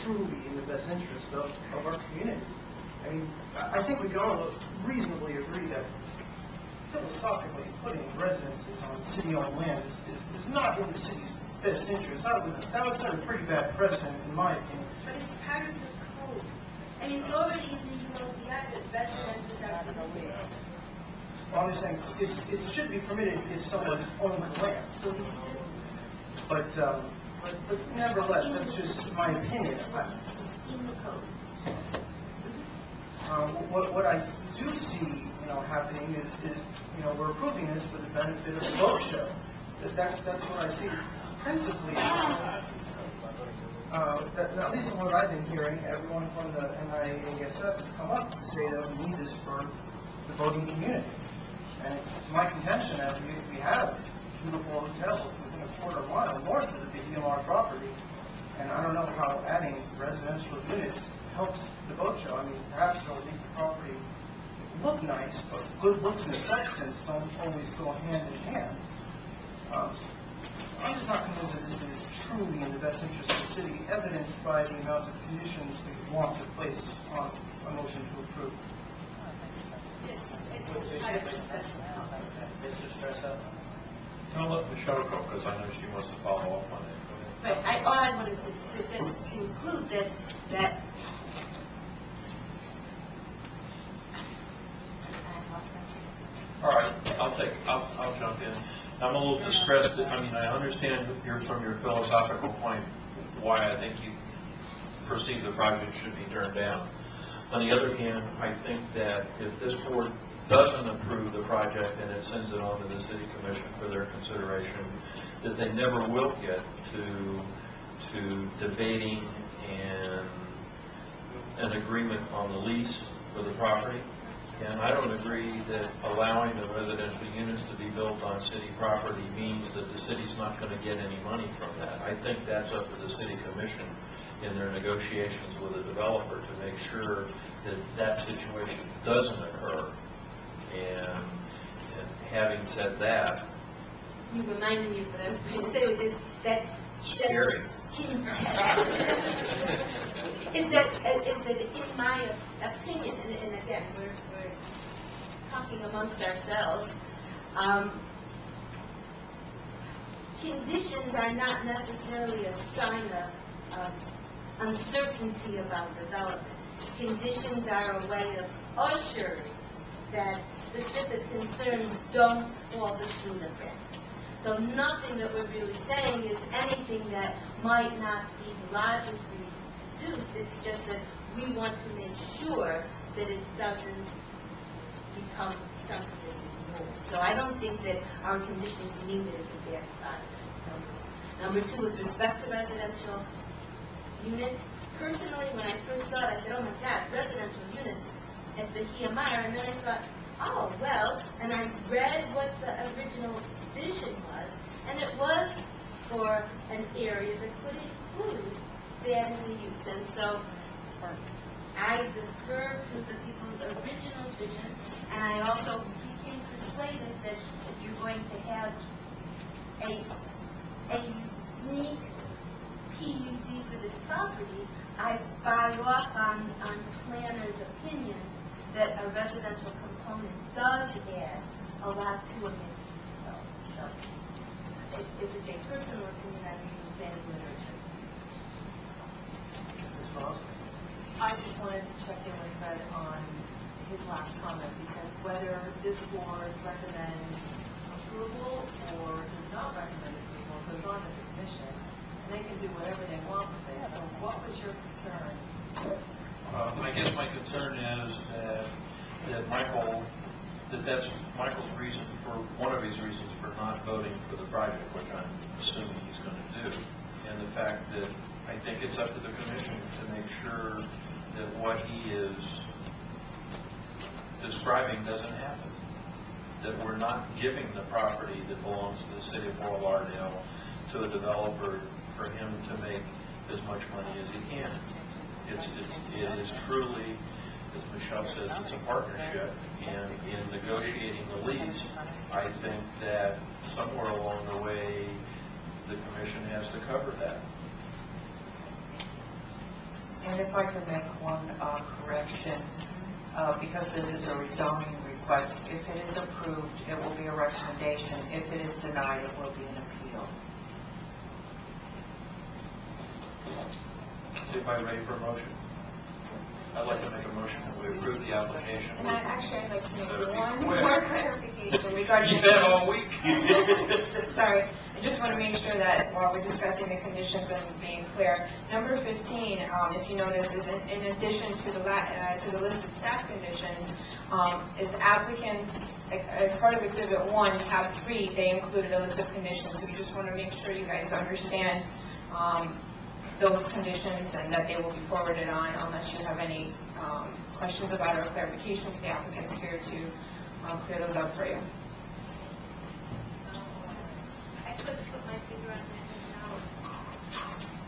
truly in the best interest of our community. I mean, I think we can all reasonably agree that philosophically putting residences on city-owned land is not in the city's best interest. That would set a pretty bad precedent, in my opinion. But it's part of the code. I mean, it's already in the ULDI that residences are permitted. Well, I'm just saying, it should be permitted if someone owns the land. So we still, But nevertheless, that's just my opinion. in the code. What I do see, happening is we're approving this for the benefit of the boat show. That's what I see principally. At least from what I've been hearing, everyone from the NIASF has come up to say that we need this for the boating community. And it's my contention that we have beautiful hotels within a quarter mile north of the BMR property. And I don't know how adding residential units helps the boat show. I mean, perhaps it'll make the property look nice, but good looks and substance don't always go hand in hand. I'm just not convinced that this is truly in the best interest of the city, evidenced by the amount of conditions we want to place on a motion to approve. Mr. Stressa? I'll let Michelle go because I know she wants to follow up on it. Right. All I wanted to just conclude that All right, I'll jump in. I'm a little distressed. I mean, I understand from your philosophical point why I think you perceive the project should be turned down. On the other hand, I think that if this board doesn't approve the project and it sends it on to the City Commission for their consideration, that they never will get to debating and an agreement on the lease for the property. And I don't agree that allowing the residential units to be built on city property means that the city's not going to get any money from that. I think that's up to the City Commission in their negotiations with the developer to make sure that that situation doesn't occur. And having said that, you reminded me of what I was going to say, which is that scary. is that in my opinion, and again, we're talking amongst ourselves, conditions are not necessarily a sign of uncertainty about development. Conditions are a way of assuring that specific concerns don't fall between the cracks. So nothing that we're really saying is anything that might not be logically deduced. It's just that we want to make sure that it doesn't become something more. So I don't think that our conditions mean that it's a bad project. Number two, with respect to residential units, personally, when I first saw it, I said, oh my God, residential units at Bahia Meyer, and then I thought, oh, well, and I read what the original vision was, and it was for an area that could include family use. And so I defer to the people's original vision, and I also became persuaded that if you're going to have a unique PUD for this property, I buy off on planners' opinions that a residential component does add a lot to a mixed-use development. So it's a personal opinion I read in planning literature. I just wanted to check in with Fred on his last comment, because whether this board recommends approval or does not recommend approval goes on to the commission, and they can do whatever they want with it. So what was your concern? I guess my concern is that's Michael's reason for, one of his reasons for not voting for the project, which I'm assuming he's going to do, and the fact that I think it's up to the commission to make sure that what he is describing doesn't happen, that we're not giving the property that belongs to the city of Lauderdale to a developer for him to make as much money as he can. It is truly, as Michelle says, it's a partnership, and in negotiating the lease, I think that somewhere along the way, the commission has to cover that. And if I could make one correction, because this is a rezoning request, if it is approved, it will be a recommendation. If it is denied, it will be an appeal. Is anybody ready for a motion? I'd like to make a motion that we approve the application. And I'd like to make That'd be one quick. more clarification regarding... You've been all week. Sorry, I just want to make sure that while we're discussing the conditions and being clear, number 15, if you notice, is in addition to the listed staff conditions, is applicants, as part of Exhibit 1, Tab 3, they included a list of conditions. So we just want to make sure you guys understand those conditions and that they will be forwarded on unless you have any questions about or clarifications. The applicant's here to clear those up for you. I couldn't put my finger on that now.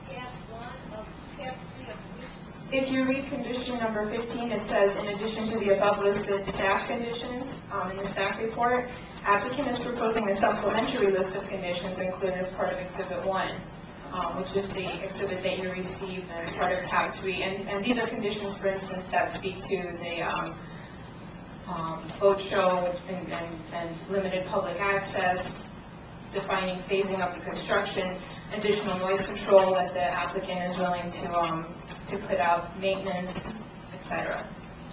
Tab 1 of tab 3 of which? If you read condition number 15, it says, in addition to the above listed staff conditions in the staff report, applicant is proposing a supplementary list of conditions included as part of Exhibit 1. Which is the exhibit that you received as part of Tab 3. And these are conditions, for instance, that speak to the boat show and limited public access, defining phasing of the construction, additional noise control that the applicant is willing to put out, maintenance, etc.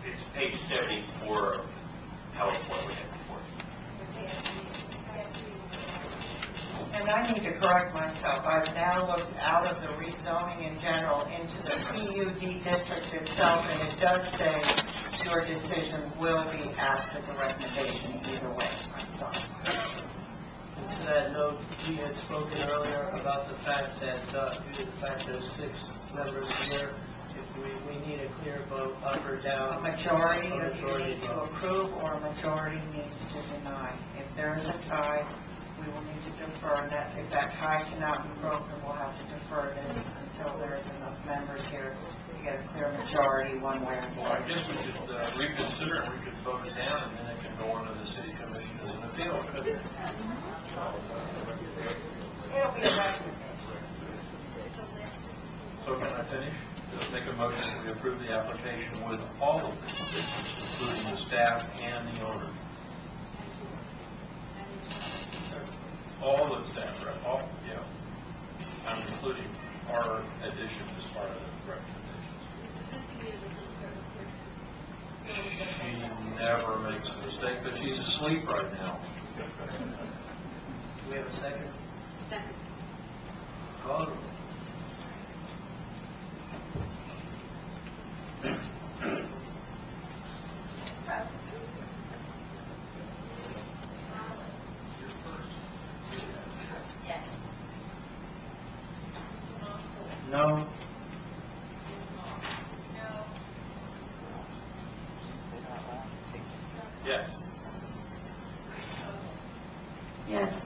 It's page 74 of PowerPoint we had before. And I need to correct myself. I've now looked out of the rezoning in general into the PUD district itself, and it does say your decision will be asked as a recommendation either way. I'm sorry. To that note, we had spoken earlier about the fact that, due to the fact there's 6 members here, if we need a clear vote up or A down. majority A of you majority need to vote. approve, or a majority needs to deny. If there is a tie, we will need to defer, and that if that tie cannot be broken, we'll have to defer this until there's enough members here to get a clear majority one way or the Well, I other. guess we could reconsider and we could vote it down and then it can go on to the city commission as an appeal, couldn't it? It'll be a recommendation. So can I finish? Just make a motion that we approve the application with all of the conditions, including the staff and the owner. All the staff, right? All, yeah. I'm including our addition as part of the recommendations. She never makes a mistake, but she's asleep right now. Do we have a second? Second. Call the roll. Yes. No. Yes. Yes.